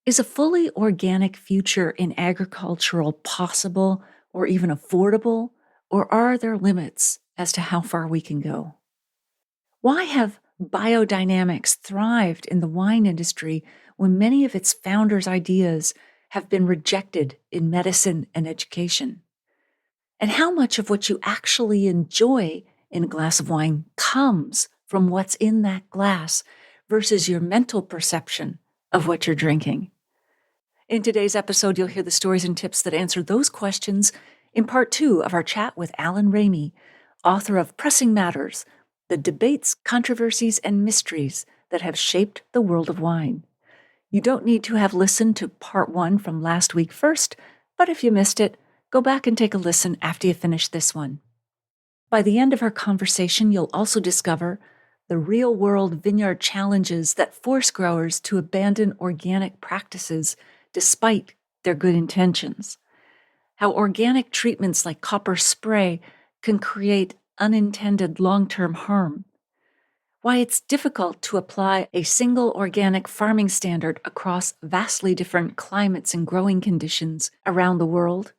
Is a fully organic future in agricultural possible or even affordable, or are there limits as to how far we can go? Why have biodynamics thrived in the wine industry when many of its founders' ideas have been rejected in medicine and education? And how much of what you actually enjoy in a glass of wine comes from what's in that glass versus your mental perception of what you're drinking? In today's episode, you'll hear the stories and tips that answer those questions in part 2 of our chat with Alan Ramey, author of Pressing Matters, the debates, controversies, and mysteries that have shaped the world of wine. You don't need to have listened to part 1 from last week first, but if you missed it, go back and take a listen after you finish this one. By the end of our conversation, you'll also discover the real-world vineyard challenges that force growers to abandon organic practices despite their good intentions, how organic treatments like copper spray can create unintended long-term harm, why it's difficult to apply a single organic farming standard across vastly different climates and growing conditions around the world,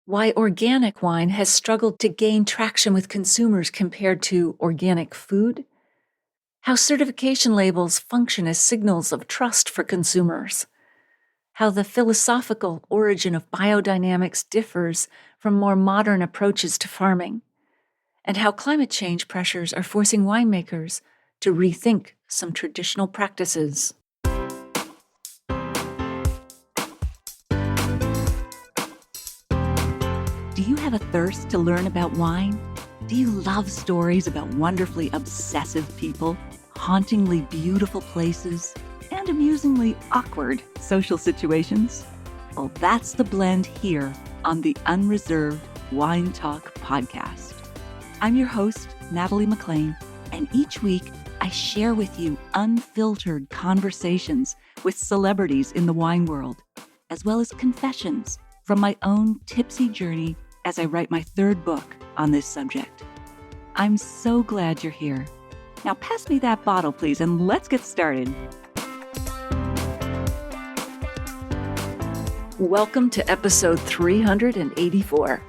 why organic wine has struggled to gain traction with consumers compared to organic food, how certification labels function as signals of trust for consumers, how the philosophical origin of biodynamics differs from more modern approaches to farming, and how climate change pressures are forcing winemakers to rethink some traditional practices. Do you have a thirst to learn about wine? Do you love stories about wonderfully obsessive people, hauntingly beautiful places, and amusingly awkward social situations? Well, that's the blend here on the Unreserved Wine Talk podcast. I'm your host, Natalie McLean, and each week I share with you unfiltered conversations with celebrities in the wine world, as well as confessions from my own tipsy journey as I write my third book on this subject. I'm so glad you're here. Now pass me that bottle, please, and let's get started. Welcome to episode 384.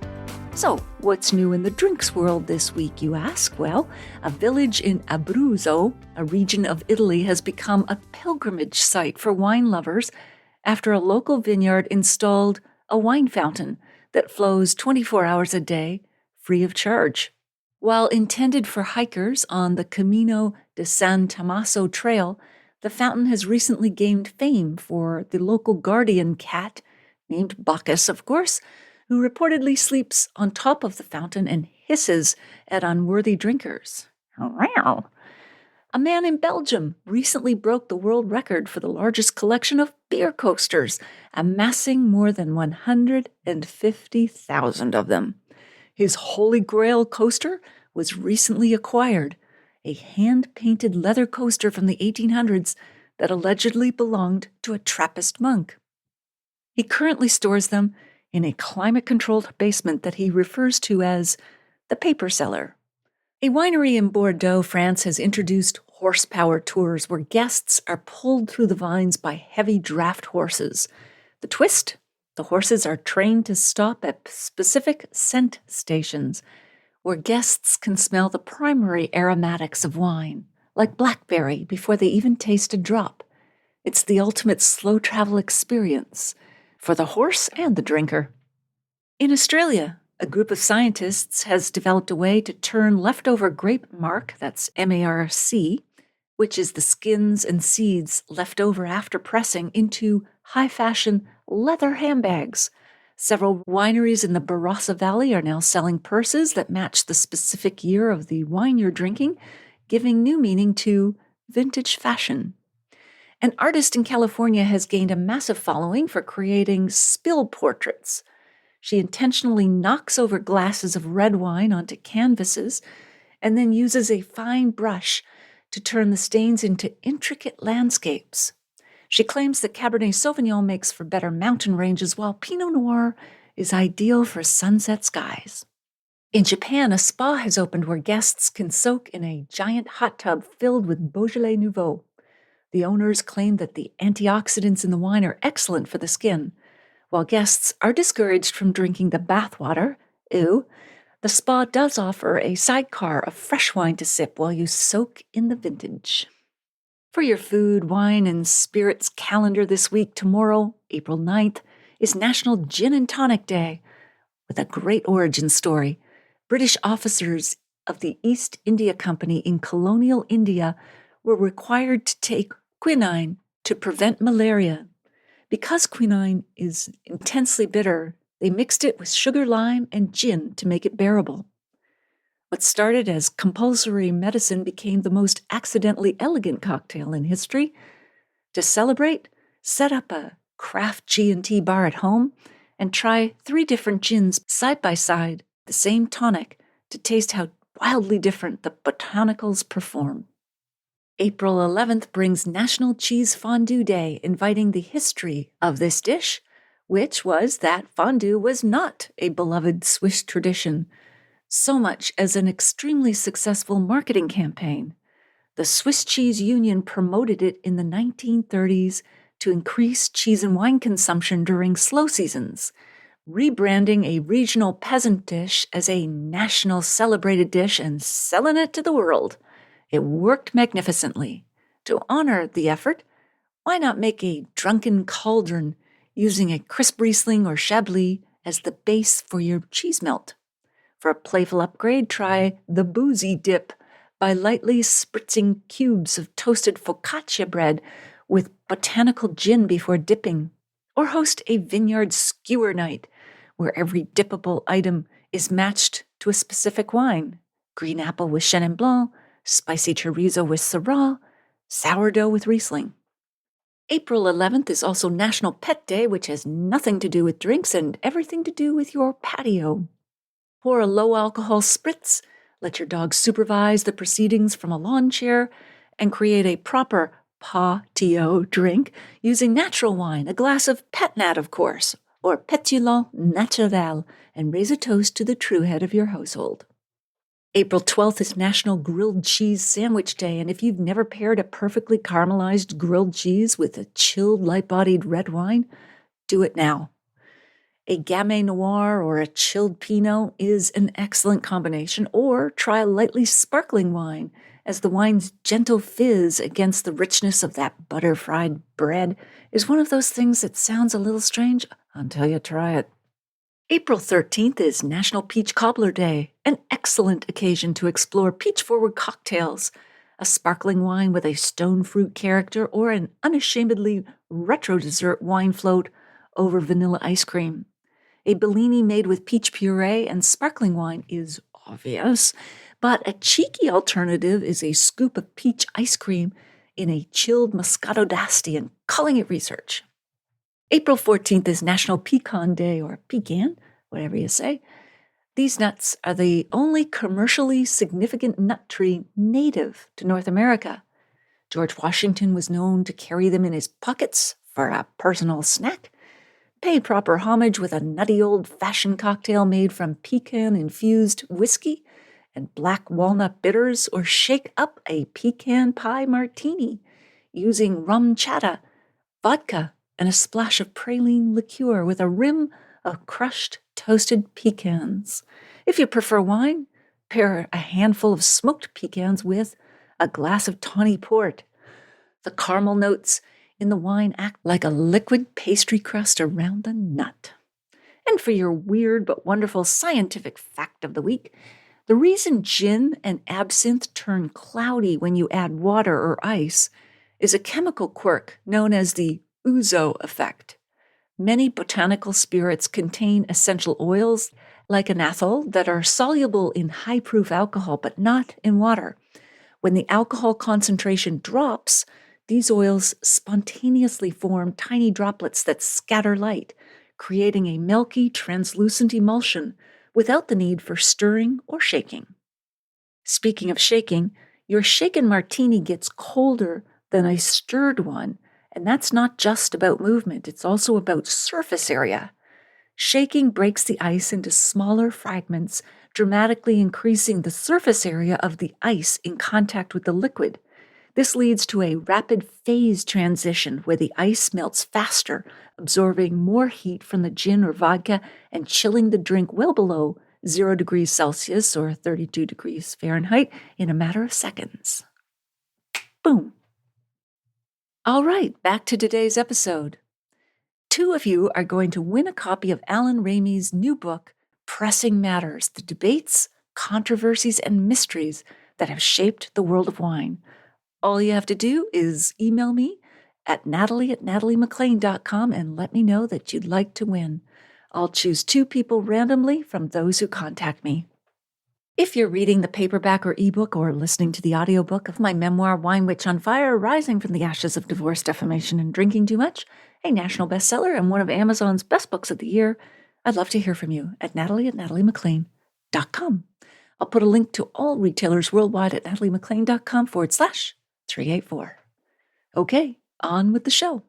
So, what's new in the drinks world this week, you ask? Well, a village in Abruzzo, a region of Italy, has become a pilgrimage site for wine lovers after a local vineyard installed a wine fountain that flows 24 hours a day, free of charge. While intended for hikers on the Camino de San Tommaso Trail, the fountain has recently gained fame for the local guardian cat, named Bacchus, of course, who reportedly sleeps on top of the fountain and hisses at unworthy drinkers. A man in Belgium recently broke the world record for the largest collection of beer coasters, amassing more than 150,000 of them. His Holy Grail coaster was recently acquired, a hand-painted leather coaster from the 1800s that allegedly belonged to a Trappist monk. He currently stores them in a climate-controlled basement that he refers to as the paper cellar. A winery in Bordeaux, France, has introduced horsepower tours where guests are pulled through the vines by heavy draft horses. The twist? The horses are trained to stop at specific scent stations where guests can smell the primary aromatics of wine, like blackberry, before they even taste a drop. It's the ultimate slow travel experience for the horse and the drinker. In Australia, a group of scientists has developed a way to turn leftover grape marc, that's MARC, which is the skins and seeds left over after pressing, into high-fashion leather handbags. Several wineries in the Barossa Valley are now selling purses that match the specific year of the wine you're drinking, giving new meaning to vintage fashion. An artist in California has gained a massive following for creating spill portraits. She intentionally knocks over glasses of red wine onto canvases and then uses a fine brush to turn the stains into intricate landscapes. She claims that Cabernet Sauvignon makes for better mountain ranges, while Pinot Noir is ideal for sunset skies. In Japan, a spa has opened where guests can soak in a giant hot tub filled with Beaujolais Nouveau. The owners claim that the antioxidants in the wine are excellent for the skin, while guests are discouraged from drinking the bathwater. Ew. The spa does offer a sidecar of fresh wine to sip while you soak in the vintage. For your food, wine, and spirits calendar this week, tomorrow, April 9th, is National Gin and Tonic Day, with a great origin story. British officers of the East India Company in colonial India were required to take quinine to prevent malaria. Because quinine is intensely bitter, they mixed it with sugar, lime, and gin to make it bearable. What started as compulsory medicine became the most accidentally elegant cocktail in history. To celebrate, set up a craft G&T bar at home and try 3 different gins side by side, the same tonic, to taste how wildly different the botanicals perform. April 11th brings National Cheese Fondue Day, inviting the history of this dish, which was that fondue was not a beloved Swiss tradition, so much as an extremely successful marketing campaign. The Swiss Cheese Union promoted it in the 1930s to increase cheese and wine consumption during slow seasons, rebranding a regional peasant dish as a national celebrated dish and selling it to the world. It worked magnificently. To honor the effort, why not make a drunken cauldron using a crisp Riesling or Chablis as the base for your cheese melt? For a playful upgrade, try the boozy dip by lightly spritzing cubes of toasted focaccia bread with botanical gin before dipping. Or host a vineyard skewer night, where every dippable item is matched to a specific wine. Green apple with Chenin Blanc, spicy chorizo with Syrah, sourdough with Riesling. April 11th is also National Pet Day, which has nothing to do with drinks and everything to do with your patio. Pour a low-alcohol spritz, let your dog supervise the proceedings from a lawn chair, and create a proper patio drink using natural wine, a glass of Pet Nat, of course, or Pétillant Naturel, and raise a toast to the true head of your household. April 12th is National Grilled Cheese Sandwich Day, and if you've never paired a perfectly caramelized grilled cheese with a chilled, light-bodied red wine, do it now. A Gamay Noir or a chilled Pinot is an excellent combination, or try a lightly sparkling wine, as the wine's gentle fizz against the richness of that butter-fried bread is one of those things that sounds a little strange until you try it. April 13th is National Peach Cobbler Day, an excellent occasion to explore peach-forward cocktails, a sparkling wine with a stone fruit character, or an unashamedly retro dessert wine float over vanilla ice cream. A Bellini made with peach puree and sparkling wine is obvious, but a cheeky alternative is a scoop of peach ice cream in a chilled Moscato d'Asti, and calling it research. April 14th is National Pecan Day, or pecan, whatever you say. These nuts are the only commercially significant nut tree native to North America. George Washington was known to carry them in his pockets for a personal snack. Pay proper homage with a nutty old-fashioned cocktail made from pecan-infused whiskey and black walnut bitters, or shake up a pecan pie martini using rum chata, vodka, and a splash of praline liqueur with a rim of crushed toasted pecans. If you prefer wine, pair a handful of smoked pecans with a glass of tawny port. The caramel notes in the wine act like a liquid pastry crust around the nut. And for your weird but wonderful scientific fact of the week, the reason gin and absinthe turn cloudy when you add water or ice is a chemical quirk known as the ouzo effect. Many botanical spirits contain essential oils like anethol that are soluble in high-proof alcohol but not in water. When the alcohol concentration drops, these oils spontaneously form tiny droplets that scatter light, creating a milky, translucent emulsion without the need for stirring or shaking. Speaking of shaking, your shaken martini gets colder than a stirred one, and that's not just about movement, it's also about surface area. Shaking breaks the ice into smaller fragments, dramatically increasing the surface area of the ice in contact with the liquid. This leads to a rapid phase transition where the ice melts faster, absorbing more heat from the gin or vodka and chilling the drink well below 0 degrees Celsius or 32 degrees Fahrenheit in a matter of seconds. Boom. All right, back to today's episode. 2 of you are going to win a copy of Alan Ramey's new book, Pressing Matters: The Debates, Controversies and Mysteries That Have Shaped the World of Wine. All you have to do is email me at natalie@nataliemaclean.com and let me know that you'd like to win. I'll choose 2 people randomly from those who contact me. If you're reading the paperback or ebook or listening to the audiobook of my memoir, Wine Witch on Fire, Rising from the Ashes of Divorce, Defamation, and Drinking Too Much, a national bestseller and one of Amazon's best books of the year, I'd love to hear from you at natalie@nataliemaclean.com. I'll put a link to all retailers worldwide at nataliemaclean.com/384. Okay, on with the show.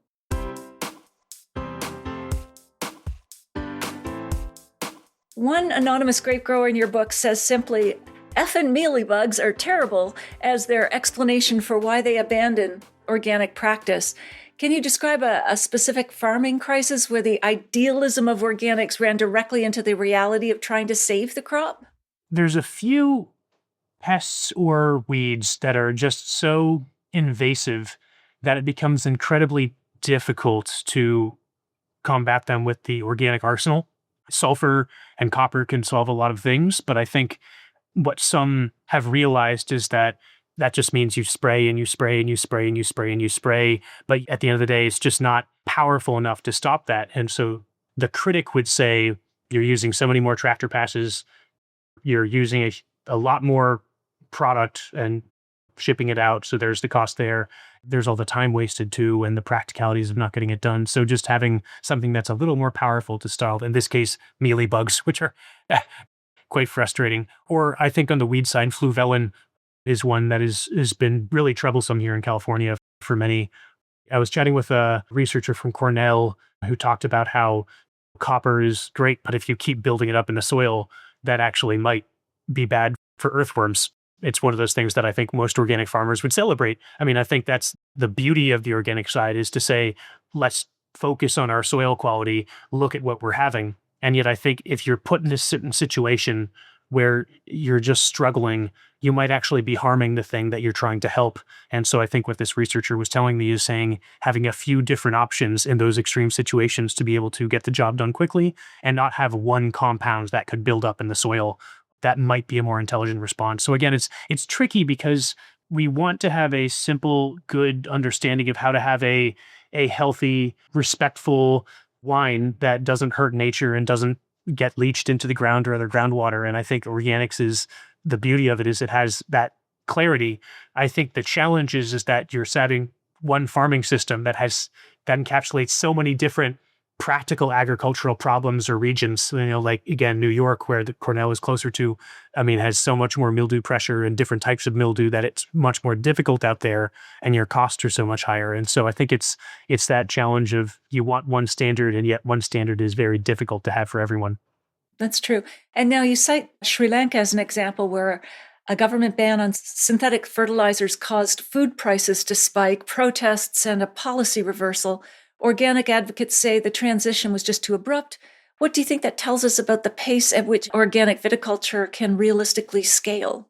One anonymous grape grower in your book says simply, "Effin' mealybugs are terrible," as their explanation for why they abandon organic practice. Can you describe a specific farming crisis where the idealism of organics ran directly into the reality of trying to save the crop? There's a few pests or weeds that are just so invasive that it becomes incredibly difficult to combat them with the organic arsenal. Sulfur and copper can solve a lot of things, but I think what some have realized is that that just means you spray and you spray and you spray and you spray and you spray. But at the end of the day, it's just not powerful enough to stop that. And so the critic would say, you're using so many more tractor passes, you're using a lot more product and shipping it out. So there's the cost there. There's all the time wasted too, and the practicalities of not getting it done. So just having something that's a little more powerful to style, in this case, mealybugs, which are quite frustrating. Or I think on the weed side, fluvelin is one that has been really troublesome here in California for many. I was chatting with a researcher from Cornell who talked about how copper is great, but if you keep building it up in the soil, that actually might be bad for earthworms. It's one of those things that I think most organic farmers would celebrate. I mean, I think that's the beauty of the organic side, is to say, let's focus on our soil quality, look at what we're having. And yet I think if you're put in this certain situation where you're just struggling, you might actually be harming the thing that you're trying to help. And so I think what this researcher was telling me is saying having a few different options in those extreme situations to be able to get the job done quickly and not have one compound that could build up in the soil, that might be a more intelligent response. So again, it's tricky because we want to have a simple, good understanding of how to have a healthy, respectful wine that doesn't hurt nature and doesn't get leached into the ground or other groundwater. And I think organics is the beauty of it, is it has that clarity. I think the challenge is that you're setting one farming system that encapsulates so many different practical agricultural problems or regions, like again, New York, where the Cornell is closer to, has so much more mildew pressure and different types of mildew that it's much more difficult out there, and your costs are so much higher. And so I think it's that challenge of, you want one standard, and yet one standard is very difficult to have for everyone. That's true. And now you cite Sri Lanka as an example where a government ban on synthetic fertilizers caused food prices to spike, protests, and a policy reversal. Organic advocates say the transition was just too abrupt. What do you think that tells us about the pace at which organic viticulture can realistically scale?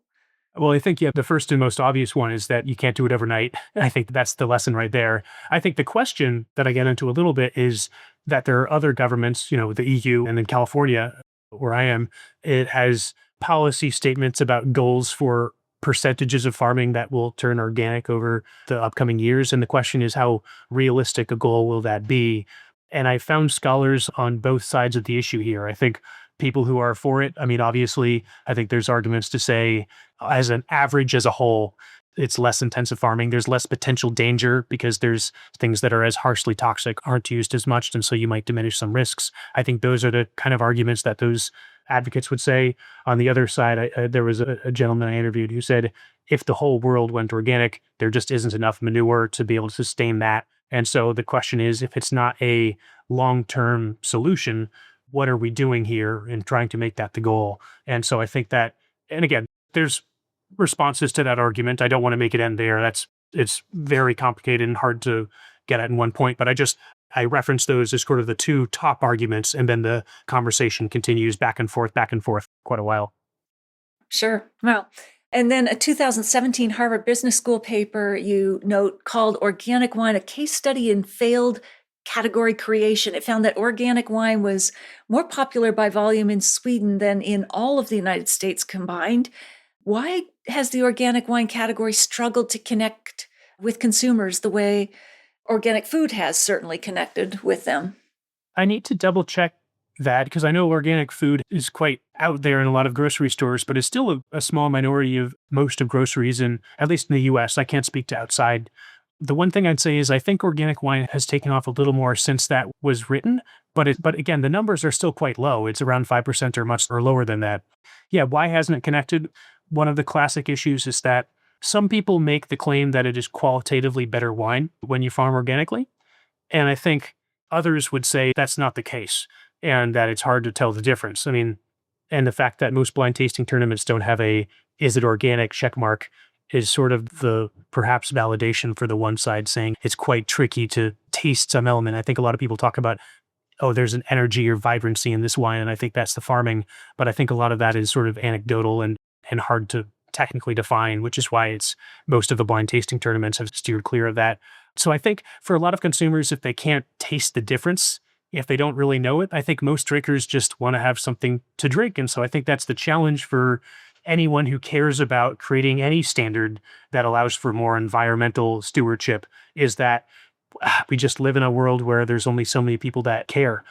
Well, I think, the first and most obvious one is that you can't do it overnight. I think that's the lesson right there. I think the question that I get into a little bit is that there are other governments, the EU, and in California, where I am, it has policy statements about goals for percentages of farming that will turn organic over the upcoming years. And the question is, how realistic a goal will that be? And I found scholars on both sides of the issue here. I think people who are for it, obviously, I think there's arguments to say, as an average, as a whole, it's less intensive farming. There's less potential danger because there's things that are as harshly toxic aren't used as much. And so you might diminish some risks. I think those are the kind of arguments that those advocates would say. On the other side, there was a gentleman I interviewed who said, if the whole world went organic, there just isn't enough manure to be able to sustain that. And so the question is, if it's not a long-term solution, what are we doing here in trying to make that the goal? And so I think that, and again, there's responses to that argument. I don't want to make it end there. That's It's very complicated and hard to get at in one point, but I reference those as sort of the two top arguments, and then the conversation continues back and forth quite a while. Sure. Well, and then a 2017 Harvard Business School paper you note called Organic Wine, a Case Study in Failed Category Creation. It found that organic wine was more popular by volume in Sweden than in all of the United States combined. Why has the organic wine category struggled to connect with consumers the way organic food has certainly connected with them? I need to double check that because I know organic food is quite out there in a lot of grocery stores, but it's still a small minority of most of groceries, and at least in the US. I can't speak to outside. The one thing I'd say is I think organic wine has taken off a little more since that was written, but again, the numbers are still quite low. It's around 5% or much or lower than that. Yeah, why hasn't it connected? One of the classic issues is that some people make the claim that it is qualitatively better wine when you farm organically. And I think others would say that's not the case and that it's hard to tell the difference. I mean, and the fact that most blind tasting tournaments don't have a is it organic check mark is sort of the perhaps validation for the one side saying it's quite tricky to taste some element. I think a lot of people talk about, oh, there's an energy or vibrancy in this wine, and I think that's the farming. But I think a lot of that is sort of anecdotal and hard to technically define, which is why it's most of the blind tasting tournaments have steered clear of that. So I think for a lot of consumers, if they can't taste the difference, if they don't really know it, I think most drinkers just want to have something to drink. And so I think that's the challenge for anyone who cares about creating any standard that allows for more environmental stewardship, is that we just live in a world where there's only so many people that care,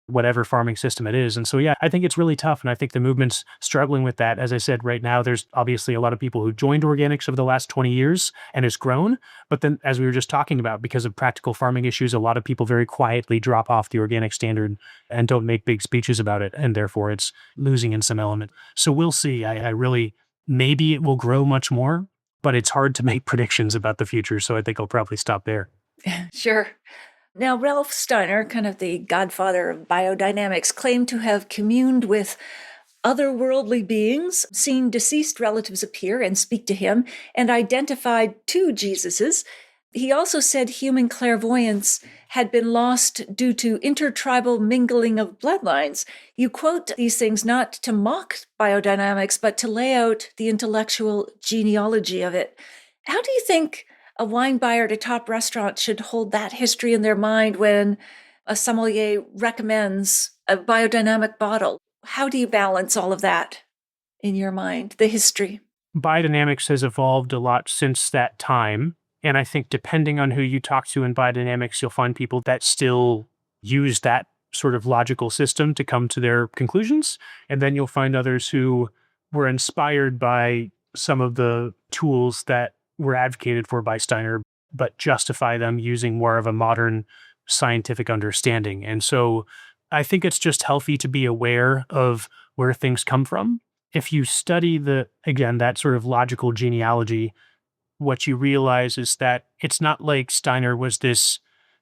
whatever farming system it is. And so, yeah, I think it's really tough. And I think the movement's struggling with that. As I said, right now, there's obviously a lot of people who joined organics over the last 20 years and it's grown. But then, as we were just talking about, because of practical farming issues, a lot of people very quietly drop off the organic standard and don't make big speeches about it. And therefore, it's losing in some element. So we'll see. I really, maybe it will grow much more, but it's hard to make predictions about the future. So I think I'll probably stop there. Sure. Now, Ralph Steiner, kind of the godfather of biodynamics, claimed to have communed with otherworldly beings, seen deceased relatives appear and speak to him, and identified two Jesuses. He also said human clairvoyance had been lost due to intertribal mingling of bloodlines. You quote these things not to mock biodynamics, but to lay out the intellectual genealogy of it. How do you think a wine buyer at a top restaurant should hold that history in their mind when a sommelier recommends a biodynamic bottle? How do you balance all of that in your mind, the history? Biodynamics has evolved a lot since that time. And I think depending on who you talk to in biodynamics, you'll find people that still use that sort of logical system to come to their conclusions. And then you'll find others who were inspired by some of the tools that were advocated for by Steiner, but justify them using more of a modern scientific understanding. And so I think it's just healthy to be aware of where things come from. If you study again, that sort of logical genealogy, what you realize is that it's not like Steiner was this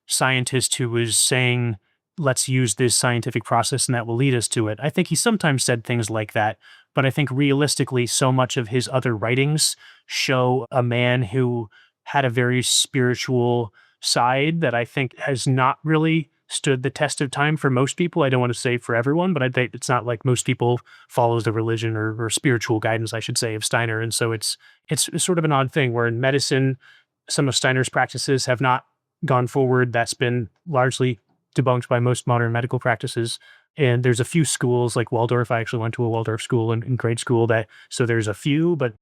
scientist who was saying, let's use this scientific process and that will lead us to it. I think he sometimes said things like that, but I think realistically, so much of his other writings show a man who had a very spiritual side that I think has not really stood the test of time for most people. I don't want to say for everyone, but I think it's not like most people follows the religion or spiritual guidance, I should say, of Steiner. And so it's sort of an odd thing where in medicine, some of Steiner's practices have not gone forward. That's been largely debunked by most modern medical practices. And there's a few schools like Waldorf. I actually went to a Waldorf school in grade school so there's a few, but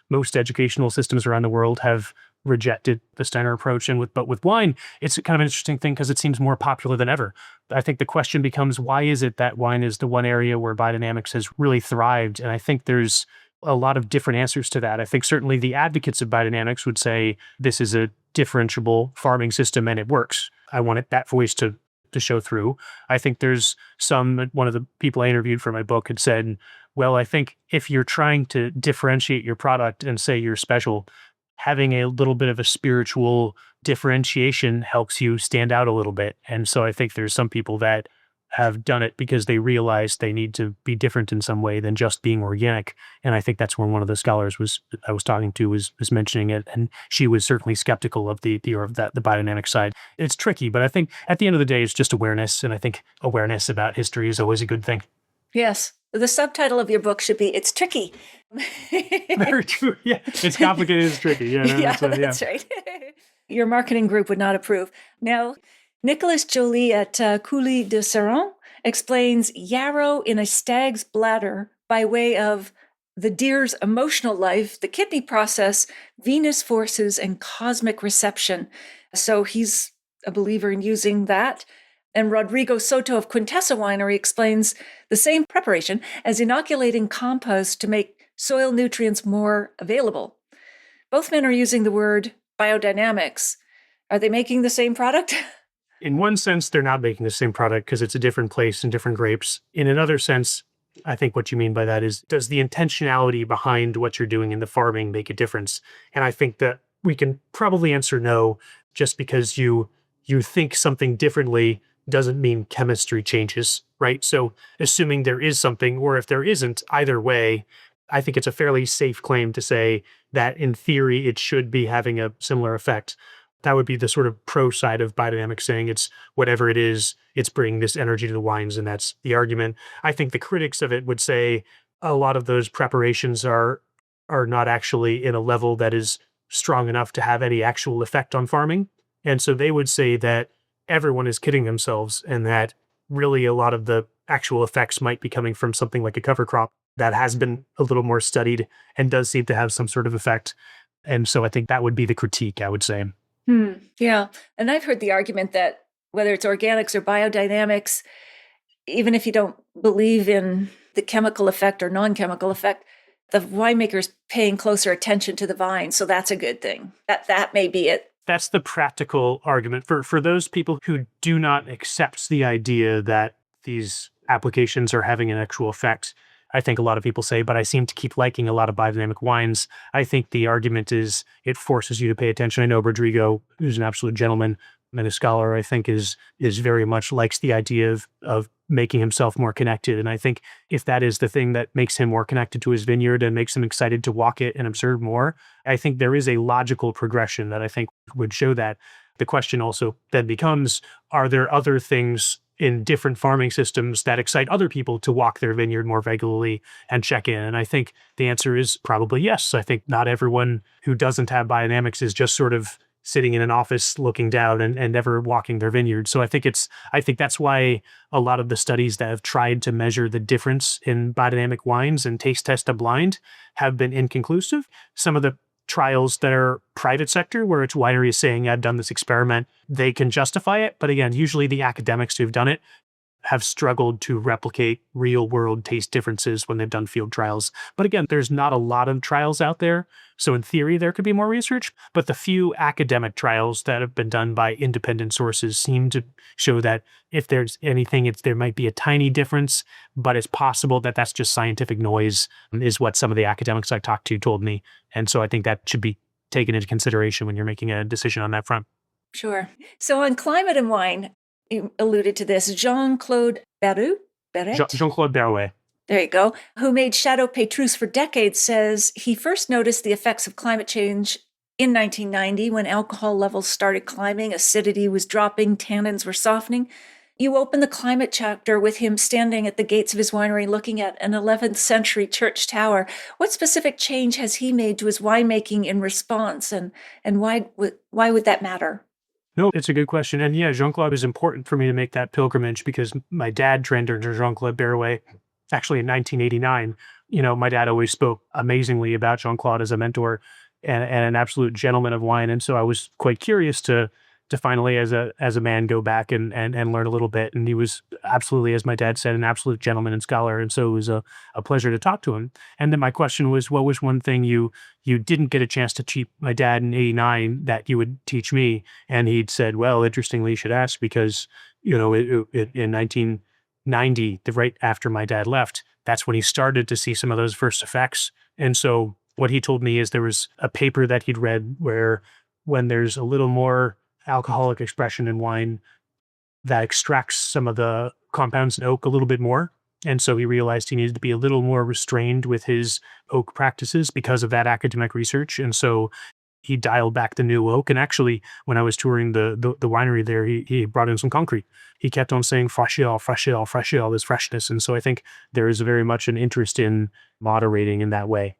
most educational systems around the world have rejected the Steiner approach. But with wine, it's kind of an interesting thing because it seems more popular than ever. I think the question becomes, why is it that wine is the one area where biodynamics has really thrived? And I think there's a lot of different answers to that. I think certainly the advocates of biodynamics would say this is a differentiable farming system and it works. I want that voice to show through. I think there's one of the people I interviewed for my book had said, well, I think if you're trying to differentiate your product and say you're special, having a little bit of a spiritual differentiation helps you stand out a little bit. And so I think there's some people that have done it because they realize they need to be different in some way than just being organic. And I think that's when one of the scholars I was talking to was mentioning it, and she was certainly skeptical of the biodynamic side. It's tricky, but I think at the end of the day, it's just awareness, and I think awareness about history is always a good thing. Yes. The subtitle of your book should be "It's Tricky." Very true. Yeah, it's complicated. It's tricky. Yeah, no, that's right. Your marketing group would not approve. Now, Nicolas Joly at Coulis de Saron explains yarrow in a stag's bladder by way of the deer's emotional life, the kidney process, Venus forces, and cosmic reception. So he's a believer in using that. And Rodrigo Soto of Quintessa Winery explains the same preparation as inoculating compost to make soil nutrients more available. Both men are using the word biodynamics. Are they making the same product? In one sense, they're not making the same product because it's a different place and different grapes. In another sense, I think what you mean by that is, does the intentionality behind what you're doing in the farming make a difference? And I think that we can probably answer no. Just because you think something differently doesn't mean chemistry changes, right? So assuming there is something, or if there isn't, either way, I think it's a fairly safe claim to say that in theory, it should be having a similar effect. That would be the sort of pro side of biodynamics, saying it's whatever it is, it's bringing this energy to the wines, and that's the argument. I think the critics of it would say a lot of those preparations are not actually in a level that is strong enough to have any actual effect on farming. And so they would say that everyone is kidding themselves, and that really a lot of the actual effects might be coming from something like a cover crop that has been a little more studied and does seem to have some sort of effect. And so I think that would be the critique, I would say. Yeah. And I've heard the argument that whether it's organics or biodynamics, even if you don't believe in the chemical effect or non-chemical effect, the winemaker's paying closer attention to the vine. So that's a good thing. That may be it. That's the practical argument for those people who do not accept the idea that these applications are having an actual effect. I think a lot of people say, but I seem to keep liking a lot of biodynamic wines. I think the argument is it forces you to pay attention. I know Rodrigo, who's an absolute gentleman and a scholar, I think is very much likes the idea of making himself more connected. And I think if that is the thing that makes him more connected to his vineyard and makes him excited to walk it and observe more, I think there is a logical progression that I think would show that. The question also then becomes, are there other things in different farming systems that excite other people to walk their vineyard more regularly and check in? And I think the answer is probably yes. I think not everyone who doesn't have biodynamics is just sort of sitting in an office looking down and never walking their vineyard. So I think that's why a lot of the studies that have tried to measure the difference in biodynamic wines and taste test a blind have been inconclusive. Some of the trials that are private sector, where it's wineries saying, I've done this experiment, they can justify it. But again, usually the academics who've done it have struggled to replicate real world taste differences when they've done field trials. But again, there's not a lot of trials out there. So in theory, there could be more research, but the few academic trials that have been done by independent sources seem to show that if there's anything, there might be a tiny difference, but it's possible that that's just scientific noise, is what some of the academics I talked to told me. And so I think that should be taken into consideration when you're making a decision on that front. Sure. So on climate and wine, you alluded to this, Jean-Claude Barrou? Jean-Claude Barrouet. There you go. Who made Chateau Petrus for decades, says he first noticed the effects of climate change in 1990 when alcohol levels started climbing, acidity was dropping, tannins were softening. You open the climate chapter with him standing at the gates of his winery looking at an 11th century church tower. What specific change has he made to his winemaking in response, and why would that matter? No, it's a good question. And yeah, Jean-Claude was important for me to make that pilgrimage because my dad trained under Jean-Claude Barrouet actually in 1989. My dad always spoke amazingly about Jean-Claude as a mentor and an absolute gentleman of wine. And so I was quite curious to finally, as a man, go back and learn a little bit. And he was absolutely, as my dad said, an absolute gentleman and scholar. And so it was a pleasure to talk to him. And then my question was, what was one thing you didn't get a chance to teach my dad in 89 that you would teach me? And he'd said, well, interestingly, you should ask because, in 1990, right after my dad left, that's when he started to see some of those first effects. And so what he told me is there was a paper that he'd read where when there's a little more alcoholic expression in wine, that extracts some of the compounds in oak a little bit more. And so he realized he needed to be a little more restrained with his oak practices because of that academic research. And so he dialed back the new oak. And actually, when I was touring the winery there, he brought in some concrete. He kept on saying fresh ale, fresh ale, fresh ale, this freshness. And so I think there is very much an interest in moderating in that way.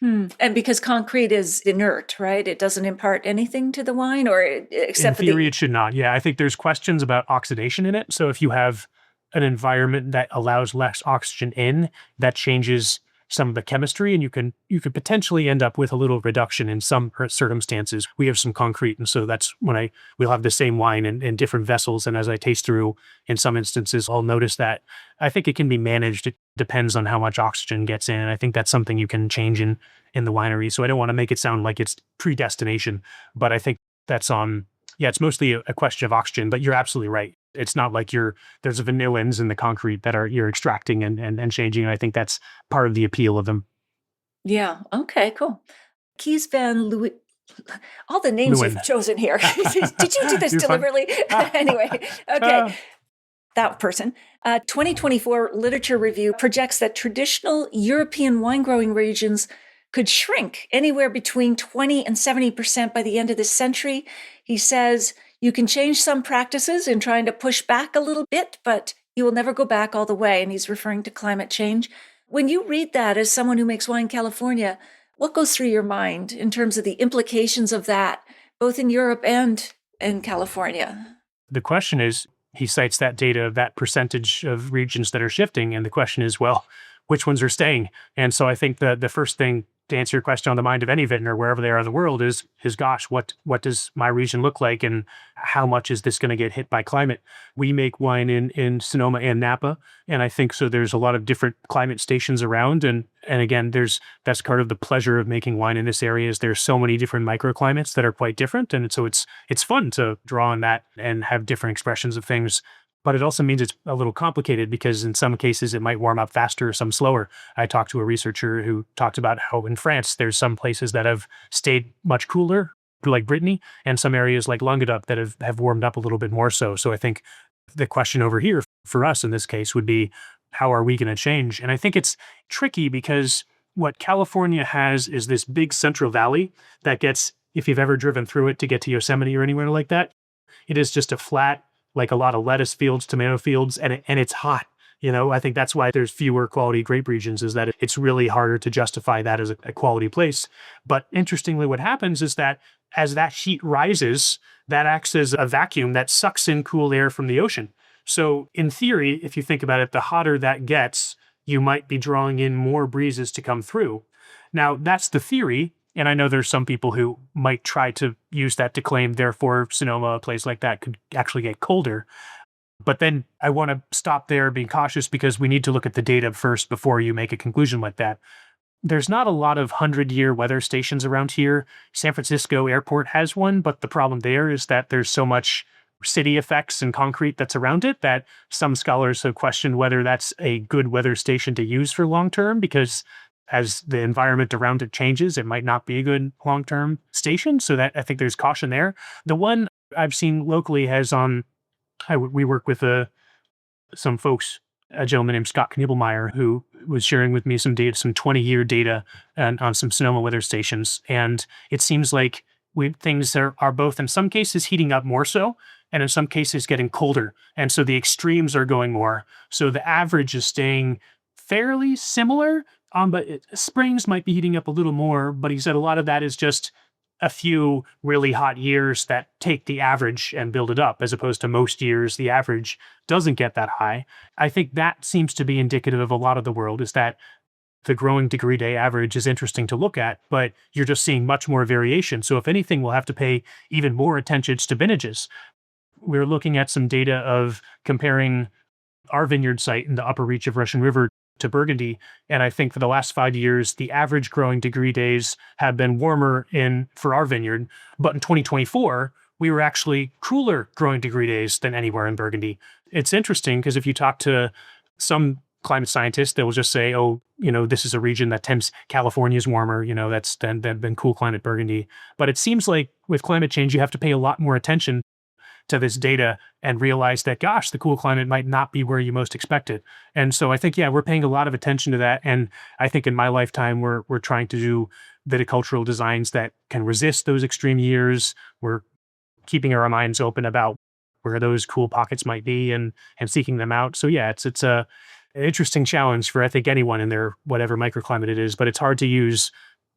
And because concrete is inert, right? It doesn't impart anything to the wine, or except In theory, it should not. Yeah, I think there's questions about oxidation in it. So if you have an environment that allows less oxygen in, that changes some of the chemistry, and you could potentially end up with a little reduction in some circumstances. We have some concrete, and so that's when we'll have the same wine in different vessels, and as I taste through, in some instances, I'll notice that. I think it can be managed. It depends on how much oxygen gets in, and I think that's something you can change in the winery. So I don't want to make it sound like it's predestination, but I think that's on. Yeah, it's mostly a question of oxygen, but you're absolutely right. It's not like there's vanillins in the concrete that you're extracting and changing. And I think that's part of the appeal of them. Yeah. Okay, cool. Keys Van Louis. All the names Lewin. you've chosen here. Did you do this You're fine. deliberately? Anyway, okay. That person. 2024 literature review projects that traditional European wine growing regions could shrink anywhere between 20 and 70% by the end of this century. He says you can change some practices in trying to push back a little bit, but you will never go back all the way. And he's referring to climate change. When you read that as someone who makes wine in California, what goes through your mind in terms of the implications of that, both in Europe and in California? The question is, he cites that data of that percentage of regions that are shifting. And the question is, well, which ones are staying? And so I think the first thing to answer your question on the mind of any vintner, wherever they are in the world, is gosh, what does my region look like, and how much is this going to get hit by climate? We make wine in Sonoma and Napa, and I think so. There's a lot of different climate stations around, and again, that's part of the pleasure of making wine in this area. Is there's so many different microclimates that are quite different, and so it's fun to draw on that and have different expressions of things. But it also means it's a little complicated because in some cases it might warm up faster, some slower. I talked to a researcher who talked about how in France, there's some places that have stayed much cooler, like Brittany, and some areas like Languedoc that have warmed up a little bit more so. So I think the question over here for us in this case would be, how are we going to change? And I think it's tricky because what California has is this big central valley that gets, if you've ever driven through it to get to Yosemite or anywhere like that, it is just a flat, like a lot of lettuce fields, tomato fields, and it's hot. I think that's why there's fewer quality grape regions, is that it's really harder to justify that as a quality place. But interestingly, what happens is that as that heat rises, that acts as a vacuum that sucks in cool air from the ocean. So in theory, if you think about it, the hotter that gets, you might be drawing in more breezes to come through. Now, that's the theory. And I know there's some people who might try to use that to claim, therefore, Sonoma, a place like that, could actually get colder. But then I want to stop there, being cautious, because we need to look at the data first before you make a conclusion like that. There's not a lot of 100-year weather stations around here. San Francisco Airport has one, but the problem there is that there's so much city effects and concrete that's around it that some scholars have questioned whether that's a good weather station to use for long term, because as the environment around it changes, it might not be a good long-term station. So that I think there's caution there. The one I've seen locally has we work with some folks, a gentleman named Scott Knibbelmeyer, who was sharing with me some data, some 20-year data on some Sonoma weather stations. And it seems like things are both in some cases heating up more so, and in some cases getting colder. And so the extremes are going more. So the average is staying fairly similar. But springs might be heating up a little more, but he said a lot of that is just a few really hot years that take the average and build it up, as opposed to most years, the average doesn't get that high. I think that seems to be indicative of a lot of the world, is that the growing degree day average is interesting to look at, but you're just seeing much more variation. So if anything, we'll have to pay even more attention to vintages. We're looking at some data of comparing our vineyard site in the upper reach of Russian River to Burgundy. And I think for the last 5 years, the average growing degree days have been warmer for our vineyard. But in 2024, we were actually cooler growing degree days than anywhere in Burgundy. It's interesting because if you talk to some climate scientists, they will just say, oh, this is a region that California is warmer, that's been cool climate Burgundy. But it seems like with climate change, you have to pay a lot more attention to this data and realize that, gosh, the cool climate might not be where you most expect it. And so I think, yeah, we're paying a lot of attention to that. And I think in my lifetime, we're trying to do viticultural designs that can resist those extreme years. We're keeping our minds open about where those cool pockets might be and seeking them out. So yeah, it's an interesting challenge for, I think, anyone in their whatever microclimate it is, but it's hard to use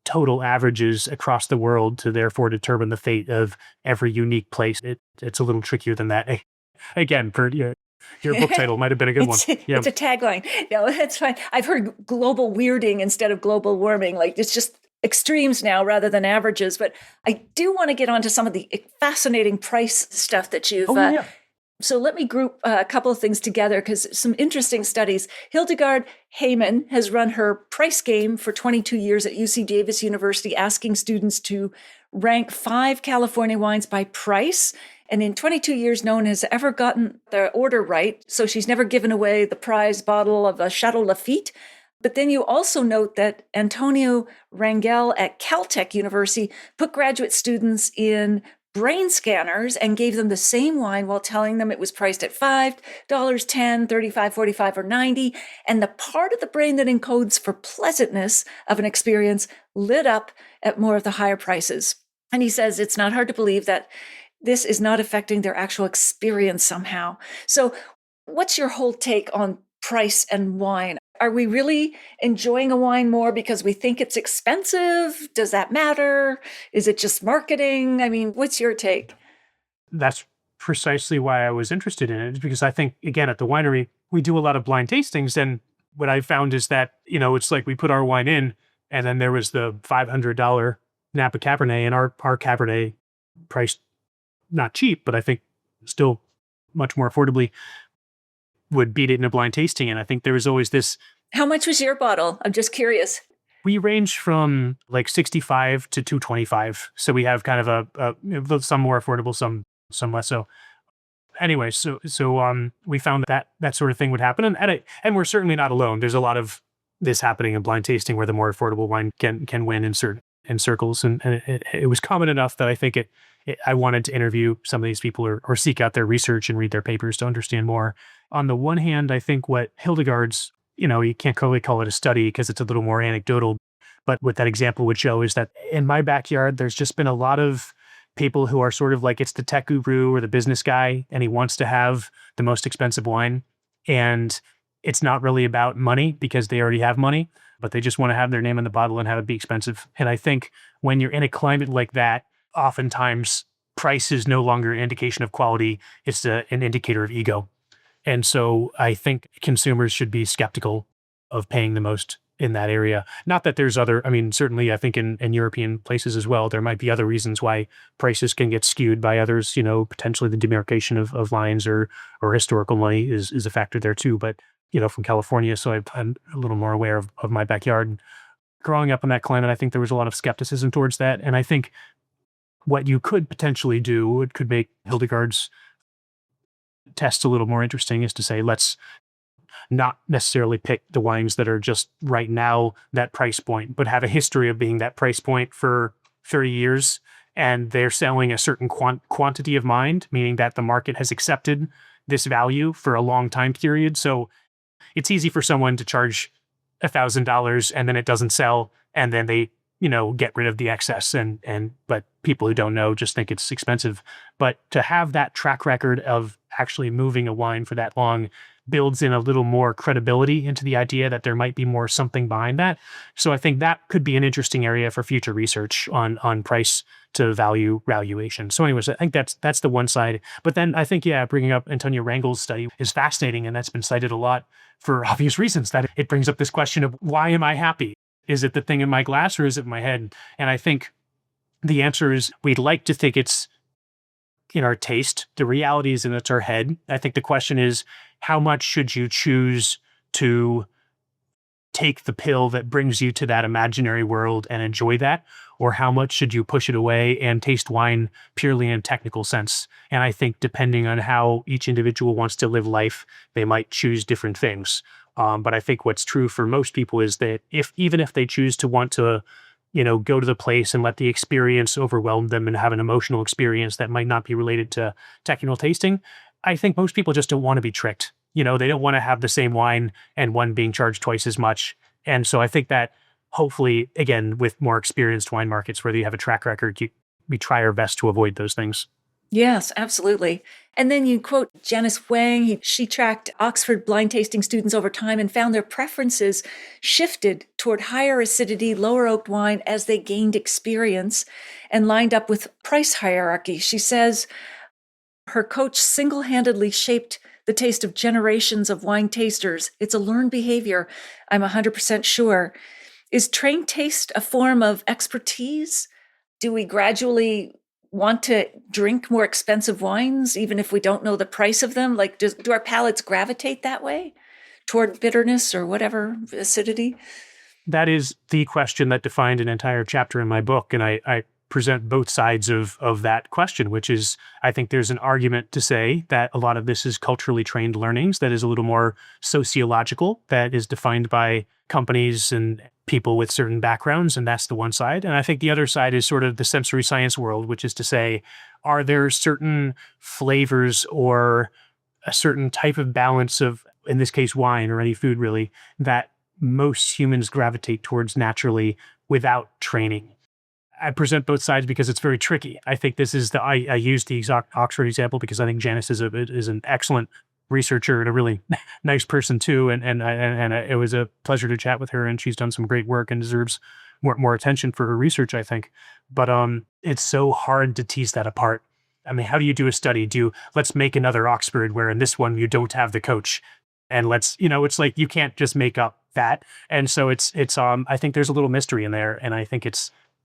total averages across the world to therefore determine the fate of every unique place. It's a little trickier than that. Again, for your book title might have been a good one. Yeah. It's a tagline. No, that's fine. I've heard global weirding instead of global warming. Like, it's just extremes now rather than averages. But I do want to get onto some of the fascinating price stuff that you've So let me group a couple of things together, because some interesting studies. Hildegard Heyman has run her price game for 22 years at UC Davis University, asking students to rank 5 California wines by price. And in 22 years, no one has ever gotten the order right. So she's never given away the prize bottle of a Chateau Lafite. But then you also note that Antonio Rangel at Caltech University put graduate students in brain scanners and gave them the same wine while telling them it was priced at $5, $10, $35, $45, or $90. And the part of the brain that encodes for pleasantness of an experience lit up at more of the higher prices. And he says it's not hard to believe that this is not affecting their actual experience somehow. So what's your whole take on price and wine? Are we really enjoying a wine more because we think it's expensive? Does that matter? Is it just marketing? I mean, what's your take? That's precisely why I was interested in it, because I think, again, at the winery, we do a lot of blind tastings. And what I found is that, it's like we put our wine in, and then there was the $500 Napa Cabernet, and our Cabernet priced not cheap, but I think still much more affordably would beat it in a blind tasting. And I think there was always this. How much was your bottle? I'm just curious. We range from like 65 to 225. So we have kind of a some more affordable, some less so. Anyway, so we found that sort of thing would happen. And we're certainly not alone. There's a lot of this happening in blind tasting where the more affordable wine can win in circles. And it was common enough that I think I wanted to interview some of these people or seek out their research and read their papers to understand more. On the one hand, I think what Hildegard's, you can't really call it a study because it's a little more anecdotal, but what that example would show is that in my backyard, there's just been a lot of people who are sort of like, it's the tech guru or the business guy, and he wants to have the most expensive wine. And it's not really about money because they already have money, but they just want to have their name in the bottle and have it be expensive. And I think when you're in a climate like that, oftentimes price is no longer an indication of quality. It's an indicator of ego. And so I think consumers should be skeptical of paying the most in that area. Not that there's certainly I think in European places as well, there might be other reasons why prices can get skewed by others, potentially the demarcation of lines or historical money is a factor there too. But, from California, so I'm a little more aware of my backyard. Growing up in that climate, I think there was a lot of skepticism towards that. And I think what you could potentially do, it could make Hildegard's tests a little more interesting, is to say, let's not necessarily pick the wines that are just right now that price point, but have a history of being that price point for 30 years. And they're selling a certain quantity of mind, meaning that the market has accepted this value for a long time period. So it's easy for someone to charge $1,000 and then it doesn't sell. And then they, get rid of the excess but people who don't know just think it's expensive. But to have that track record of actually moving a wine for that long builds in a little more credibility into the idea that there might be more something behind that. So I think that could be an interesting area for future research on price to value valuation. So anyways, I think that's the one side. But then I think, bringing up Antonio Rangel's study is fascinating, and that's been cited a lot for obvious reasons, that it brings up this question of, why am I happy? Is it the thing in my glass or is it in my head? And I think the answer is, we'd like to think it's in our taste. The reality is, it's our head. I think the question is, how much should you choose to take the pill that brings you to that imaginary world and enjoy that? Or how much should you push it away and taste wine purely in a technical sense? And I think depending on how each individual wants to live life, they might choose different things. But I think what's true for most people is that even if they choose to want to go to the place and let the experience overwhelm them and have an emotional experience that might not be related to technical tasting. I think most people just don't want to be tricked. They don't want to have the same wine and one being charged twice as much. And so I think that hopefully, again, with more experienced wine markets where you have a track record, we try our best to avoid those things. Yes, absolutely. And then you quote Janice Wang. She tracked Oxford blind tasting students over time and found their preferences shifted toward higher acidity, lower oaked wine as they gained experience and lined up with price hierarchy. She says her coach single-handedly shaped the taste of generations of wine tasters. It's a learned behavior, I'm 100% sure. Is trained taste a form of expertise? Do we gradually want to drink more expensive wines, even if we don't know the price of them? Like, do our palates gravitate that way toward bitterness or whatever, acidity? That is the question that defined an entire chapter in my book. And I present both sides of that question, which is, I think there's an argument to say that a lot of this is culturally trained learnings that is a little more sociological, that is defined by companies and people with certain backgrounds, and that's the one side. And I think the other side is sort of the sensory science world, which is to say, are there certain flavors or a certain type of balance of, in this case, wine or any food really, that most humans gravitate towards naturally without training? I present both sides because it's very tricky. I think this is I use the Oxford example because I think Janice is an excellent researcher and a really nice person too. And it was a pleasure to chat with her, and she's done some great work and deserves more attention for her research, I think. But it's so hard to tease that apart. I mean, how do you do a study? Let's make another Oxford where in this one you don't have the coach, and it's like you can't just make up that. And so it's I think there's a little mystery in there, and I think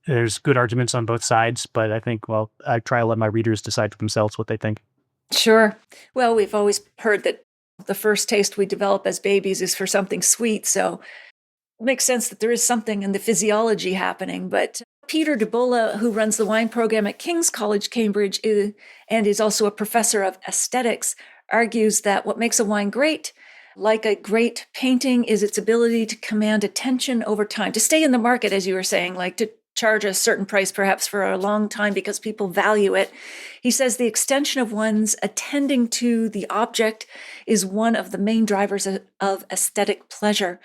there's good arguments on both sides, but I think, I try to let my readers decide for themselves what they think. Sure. Well, we've always heard that the first taste we develop as babies is for something sweet, so it makes sense that there is something in the physiology happening. But Peter DeBola, who runs the wine program at King's College, Cambridge, and is also a professor of aesthetics, argues that what makes a wine great, like a great painting, is its ability to command attention over time, to stay in the market, as you were saying, like to charge a certain price perhaps for a long time because people value it. He says the extension of one's attending to the object is one of the main drivers of aesthetic pleasure.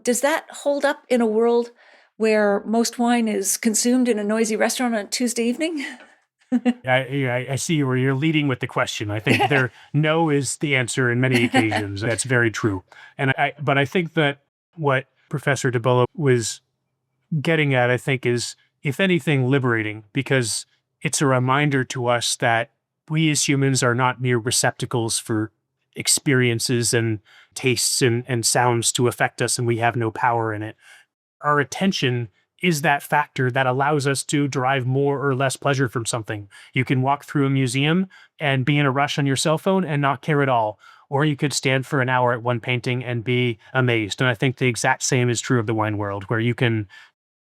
Does that hold up in a world where most wine is consumed in a noisy restaurant on a Tuesday evening? I see where you're leading with the question. I think no is the answer in many occasions. That's very true. But I think that what Professor DeBola was getting at, I think, is, if anything, liberating, because it's a reminder to us that we as humans are not mere receptacles for experiences and tastes and sounds to affect us, and we have no power in it. Our attention is that factor that allows us to derive more or less pleasure from something. You can walk through a museum and be in a rush on your cell phone and not care at all. Or you could stand for an hour at one painting and be amazed. And I think the exact same is true of the wine world, where you can,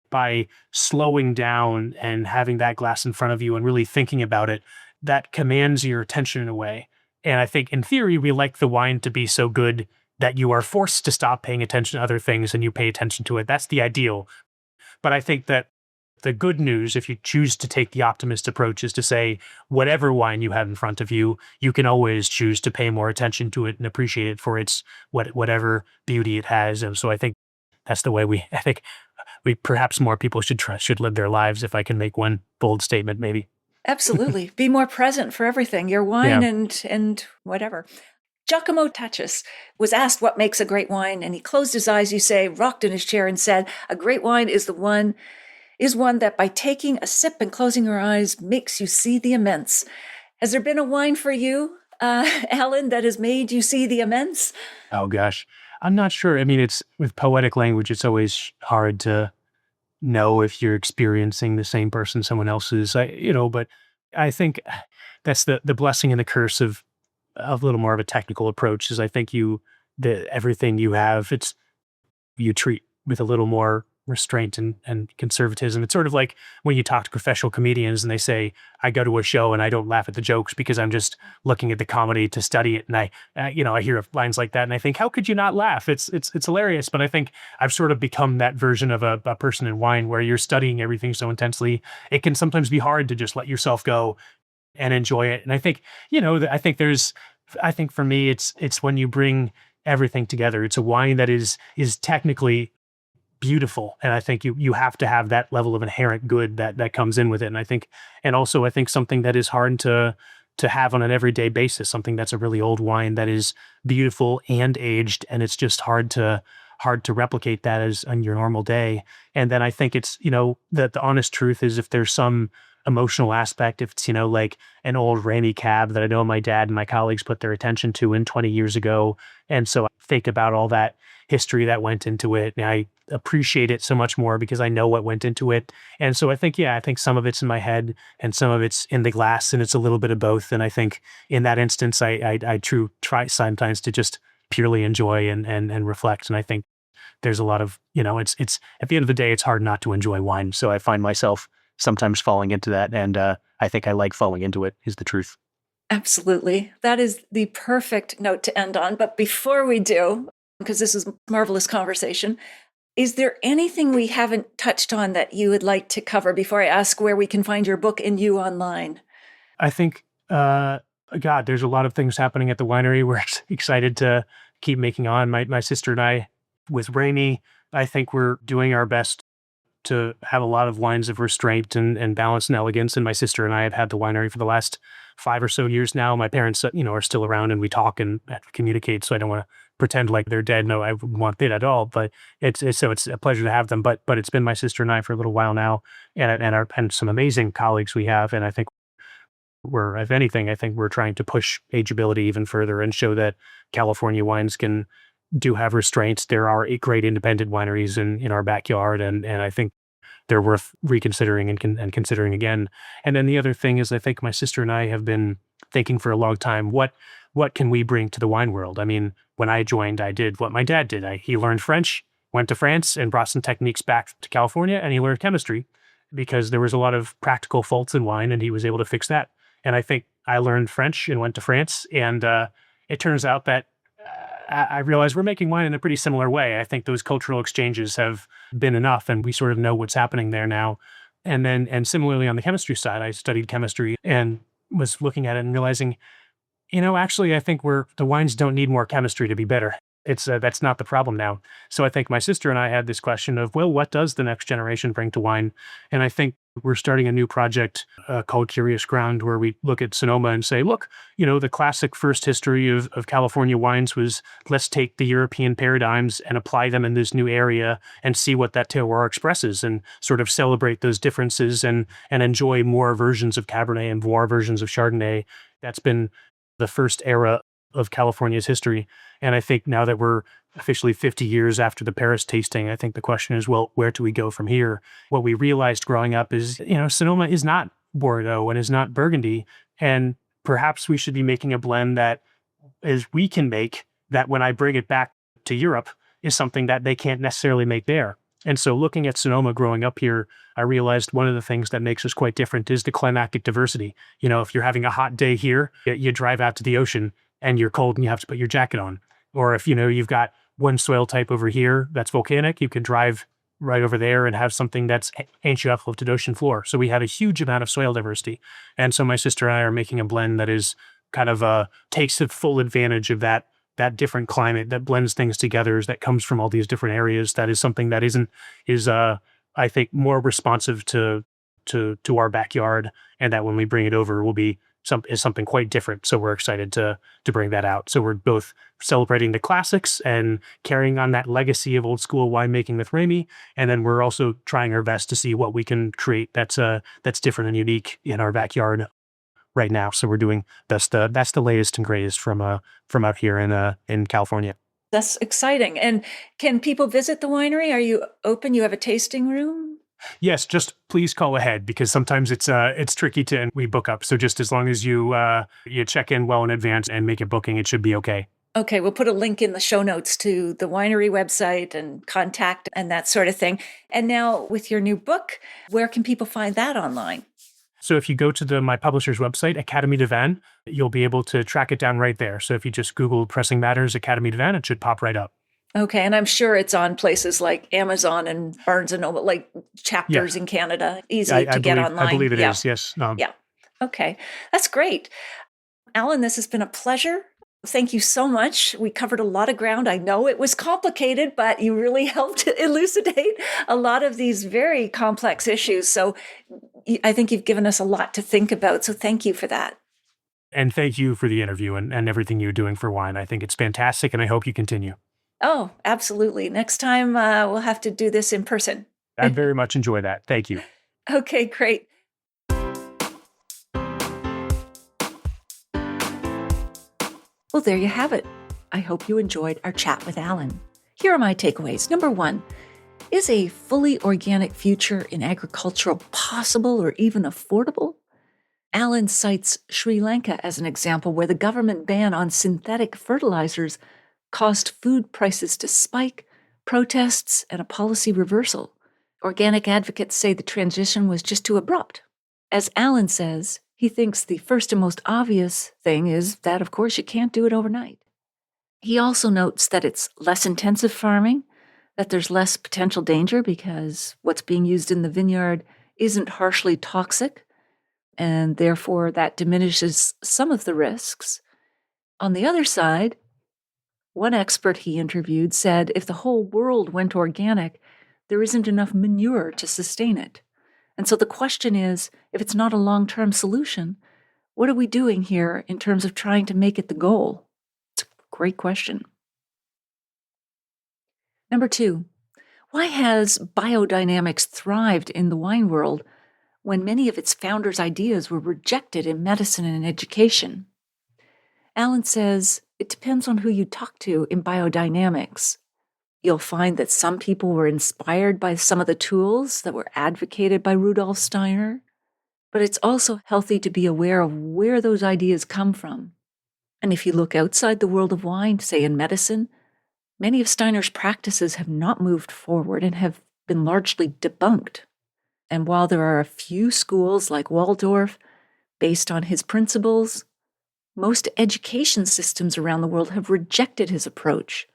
by slowing down and having that glass in front of you and really thinking about it, that commands your attention in a way. And I think in theory, we like the wine to be so good that you are forced to stop paying attention to other things and you pay attention to it. That's the ideal. But I think that the good news, if you choose to take the optimist approach, is to say, whatever wine you have in front of you, you can always choose to pay more attention to it and appreciate it for its whatever beauty it has. And so I think that's the way we perhaps more people should live their lives, if I can make one bold statement, maybe. Absolutely. Be more present for everything, your wine and whatever. Giacomo Tachis was asked what makes a great wine, and he closed his eyes, you say, rocked in his chair and said, a great wine is one that by taking a sip and closing your eyes makes you see the immense. Has there been a wine for you, Alan, that has made you see the immense? Oh, gosh. I'm not sure. I mean, it's with poetic language, it's always hard to know if you're experiencing the same person someone else is. But I think that's the blessing and the curse of a little more of a technical approach, is I think everything you have, you treat with a little more restraint and conservatism. It's sort of like when you talk to professional comedians and they say, I go to a show and I don't laugh at the jokes because I'm just looking at the comedy to study it. And I hear lines like that and I think, how could you not laugh? It's hilarious. But I think I've sort of become that version of a person in wine where you're studying everything so intensely. It can sometimes be hard to just let yourself go and enjoy it. And I think, I think for me, it's when you bring everything together. It's a wine that is technically beautiful. And I think you have to have that level of inherent good that comes in with it. And I think something that is hard to have on an everyday basis, something that's a really old wine that is beautiful and aged. And it's just hard to replicate that as on your normal day. And then I think it's, that the honest truth is if there's some emotional aspect, if it's, like an old Ramey cab that I know my dad and my colleagues put their attention to in 20 years ago. And so I think about all that history that went into it. And I appreciate it so much more because I know what went into it. And so I think some of it's in my head and some of it's in the glass and it's a little bit of both. And I think in that instance, I try sometimes to just purely enjoy and reflect. And I think there's a lot of, it's at the end of the day, it's hard not to enjoy wine. So I find myself sometimes falling into that. And I think I like falling into it is the truth. Absolutely. That is the perfect note to end on. But before we do, because this is a marvelous conversation, is there anything we haven't touched on that you would like to cover before I ask where we can find your book and you online? I think, there's a lot of things happening at the winery. We're excited to keep making on. My sister and I, with Ramey, I think we're doing our best to have a lot of wines of restraint and balance and elegance. And my sister and I have had the winery for the last 5 or so years now. My parents, are still around and we talk and communicate. So I don't want to pretend like they're dead. No, I wouldn't want that at all. But it's a pleasure to have them. But it's been my sister and I for a little while now, and some amazing colleagues we have. And I think if anything, I think we're trying to push ageability even further and show that California wines do have restraints. There are great independent wineries in our backyard, and I think they're worth reconsidering and considering again. And then the other thing is, I think my sister and I have been thinking for a long time, what can we bring to the wine world? I mean, when I joined, I did what my dad did. He learned French, went to France, and brought some techniques back to California, and he learned chemistry because there was a lot of practical faults in wine, and he was able to fix that. And I think I learned French and went to France, and it turns out that I realize we're making wine in a pretty similar way. I think those cultural exchanges have been enough and we sort of know what's happening there now. And similarly on the chemistry side, I studied chemistry and was looking at it and realizing, actually I think the wines don't need more chemistry to be better. That's not the problem now. So I think my sister and I had this question of, well, what does the next generation bring to wine? And I think we're starting a new project called Curious Ground, where we look at Sonoma and say, look, the classic first history of California wines was, let's take the European paradigms and apply them in this new area and see what that terroir expresses and sort of celebrate those differences and enjoy more versions of Cabernet and more versions of Chardonnay. That's been the first era of California's history. And I think now that we're officially 50 years after the Paris tasting, I think the question is, well, where do we go from here? What we realized growing up is, Sonoma is not Bordeaux and is not Burgundy. And perhaps we should be making a blend that we can make, that when I bring it back to Europe is something that they can't necessarily make there. And so looking at Sonoma growing up here, I realized one of the things that makes us quite different is the climatic diversity. If you're having a hot day here, you drive out to the ocean and you're cold and you have to put your jacket on. Or if, you've got one soil type over here that's volcanic, you can drive right over there and have something that's ancient uplifted ocean floor. So we had a huge amount of soil diversity. And so my sister and I are making a blend that is kind of takes the full advantage of that different climate, that blends things together, that comes from all these different areas. That is something that is I think more responsive to our backyard, and that when we bring it over will be something quite different. So we're excited to bring that out. So we're both celebrating the classics and carrying on that legacy of old school winemaking with Ramey. And then we're also trying our best to see what we can create that's different and unique in our backyard right now. So we're doing that's the latest and greatest from out here in California. That's exciting. And can people visit the winery? Are you open? You have a tasting room? Yes, just please call ahead because sometimes it's tricky and we book up. So just as long as you check in well in advance and make a booking, it should be okay. Okay, we'll put a link in the show notes to the winery website and contact and that sort of thing. And now with your new book, where can people find that online? So if you go to my publisher's website, Academy de Vin, you'll be able to track it down right there. So if you just Google Pressing Matters Academy de Vin, it should pop right up. Okay, and I'm sure it's on places like Amazon and Barnes and Noble, like chapters Yeah, in Canada, easy to get online. I believe it is. Yes. Yeah. Okay, that's great. Alan, this has been a pleasure. Thank you so much. We covered a lot of ground. I know it was complicated, but you really helped elucidate a lot of these very complex issues. So I think you've given us a lot to think about. So thank you for that. And thank you for the interview and everything you're doing for wine. I think it's fantastic, and I hope you continue. Oh, absolutely. Next time we'll have to do this in person. I'd very much enjoy that. Thank you. Okay, great. Well, there you have it. I hope you enjoyed our chat with Alan. Here are my takeaways. Number 1, is a fully organic future in agriculture possible or even affordable? Alan cites Sri Lanka as an example where the government ban on synthetic fertilizers caused food prices to spike, protests, and a policy reversal. Organic advocates say the transition was just too abrupt. As Alan says, he thinks the first and most obvious thing is that, of course, you can't do it overnight. He also notes that it's less intensive farming, that there's less potential danger because what's being used in the vineyard isn't harshly toxic, and therefore that diminishes some of the risks. On the other side, one expert he interviewed said if the whole world went organic, there isn't enough manure to sustain it. And so the question is, if it's not a long-term solution, what are we doing here in terms of trying to make it the goal? It's a great question. Number 2, why has biodynamics thrived in the wine world when many of its founders' ideas were rejected in medicine and education? Alan says it depends on who you talk to in biodynamics. You'll find that some people were inspired by some of the tools that were advocated by Rudolf Steiner, but it's also healthy to be aware of where those ideas come from. And if you look outside the world of wine, say in medicine, many of Steiner's practices have not moved forward and have been largely debunked. And while there are a few schools like Waldorf based on his principles, most education systems around the world have rejected his approach.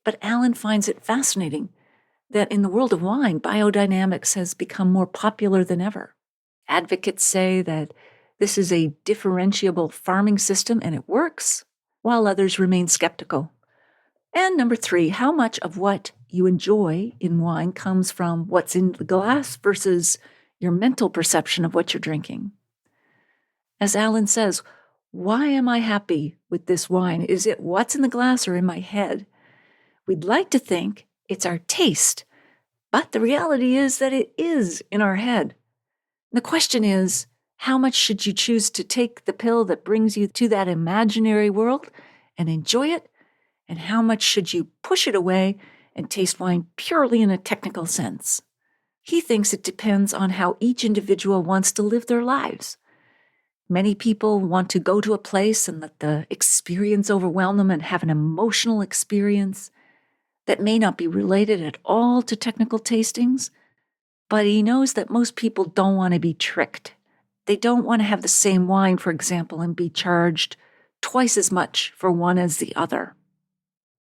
But Alan finds it fascinating that in the world of wine, biodynamics has become more popular than ever. Advocates say that this is a differentiable farming system and it works, while others remain skeptical. And number 3, how much of what you enjoy in wine comes from what's in the glass versus your mental perception of what you're drinking? As Alan says, why am I happy with this wine? Is it what's in the glass or in my head? We'd like to think it's our taste, but the reality is that it is in our head. The question is, how much should you choose to take the pill that brings you to that imaginary world and enjoy it? And how much should you push it away and taste wine purely in a technical sense? He thinks it depends on how each individual wants to live their lives. Many people want to go to a place and let the experience overwhelm them and have an emotional experience that may not be related at all to technical tastings, but he knows that most people don't want to be tricked. They don't want to have the same wine, for example, and be charged twice as much for one as the other.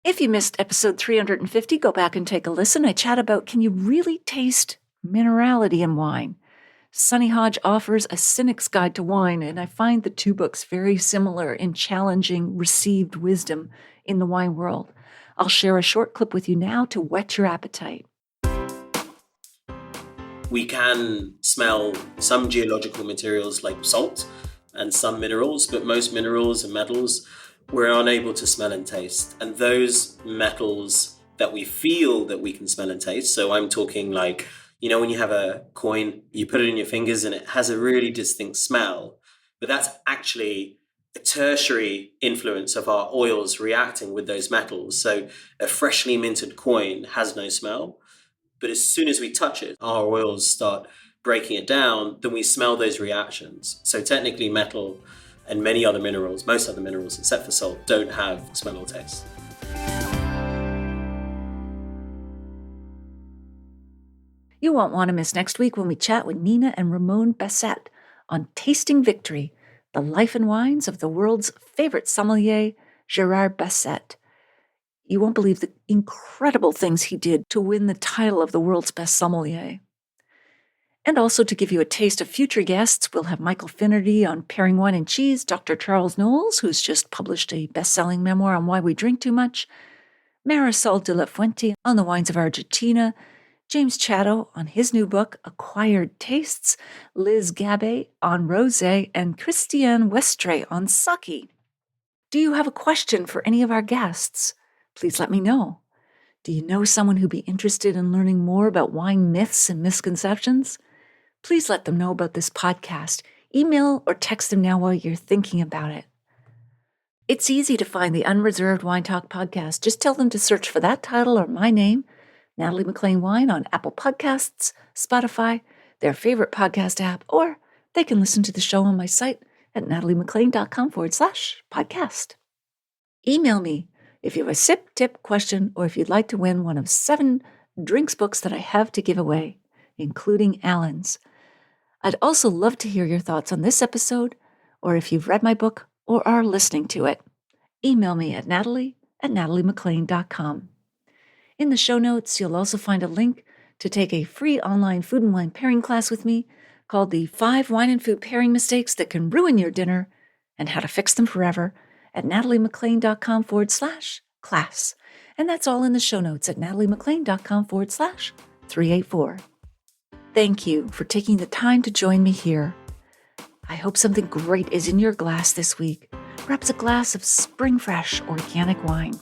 If you missed episode 350, go back and take a listen. I chat about, can you really taste minerality in wine? Sonny Hodge offers a cynic's guide to wine, and I find the 2 books very similar in challenging received wisdom in the wine world. I'll share a short clip with you now to whet your appetite. We can smell some geological materials like salt and some minerals, but most minerals and metals we're unable to smell and taste. And those metals that we feel that we can smell and taste, so I'm talking like, when you have a coin, you put it in your fingers and it has a really distinct smell, but that's actually a tertiary influence of our oils reacting with those metals. So a freshly minted coin has no smell, but as soon as we touch it, our oils start breaking it down, then we smell those reactions. So technically metal And many other minerals, most other minerals except for salt, don't have smell or taste. You won't want to miss next week when we chat with Nina and Ramon Bassett on Tasting Victory, the life and wines of the world's favorite sommelier, Gerard Bassett. You won't believe the incredible things he did to win the title of the world's best sommelier. And also to give you a taste of future guests, we'll have Michael Finnerty on pairing wine and cheese, Dr. Charles Knowles, who's just published a best-selling memoir on why we drink too much, Marisol de la Fuente on the wines of Argentina, James Chatto on his new book, Acquired Tastes, Liz Gabay on rosé, and Christiane Westre on sake. Do you have a question for any of our guests? Please let me know. Do you know someone who'd be interested in learning more about wine myths and misconceptions? Please let them know about this podcast. Email or text them now while you're thinking about it. It's easy to find the Unreserved Wine Talk podcast. Just tell them to search for that title or my name, Natalie McLean Wine, on Apple Podcasts, Spotify, their favorite podcast app, or they can listen to the show on my site at nataliemclean.com/podcast. Email me if you have a sip, tip, question, or if you'd like to win one of 7 drinks books that I have to give away, including Alan's. I'd also love to hear your thoughts on this episode, or if you've read my book or are listening to it. Email me at natalie@nataliemclean.com. In the show notes, you'll also find a link to take a free online food and wine pairing class with me called the 5 Wine and Food Pairing Mistakes That Can Ruin Your Dinner and How to Fix Them Forever at nataliemclean.com/class. And that's all in the show notes at nataliemclean.com/384. Thank you for taking the time to join me here. I hope something great is in your glass this week. Perhaps a glass of spring fresh organic wine.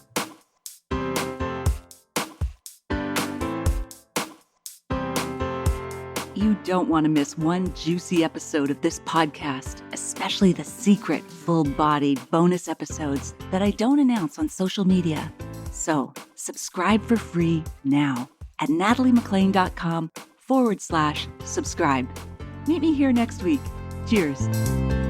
You don't want to miss one juicy episode of this podcast, especially the secret, full-bodied bonus episodes that I don't announce on social media. So, subscribe for free now at nataliemclean.com/subscribe. Meet me here next week. Cheers.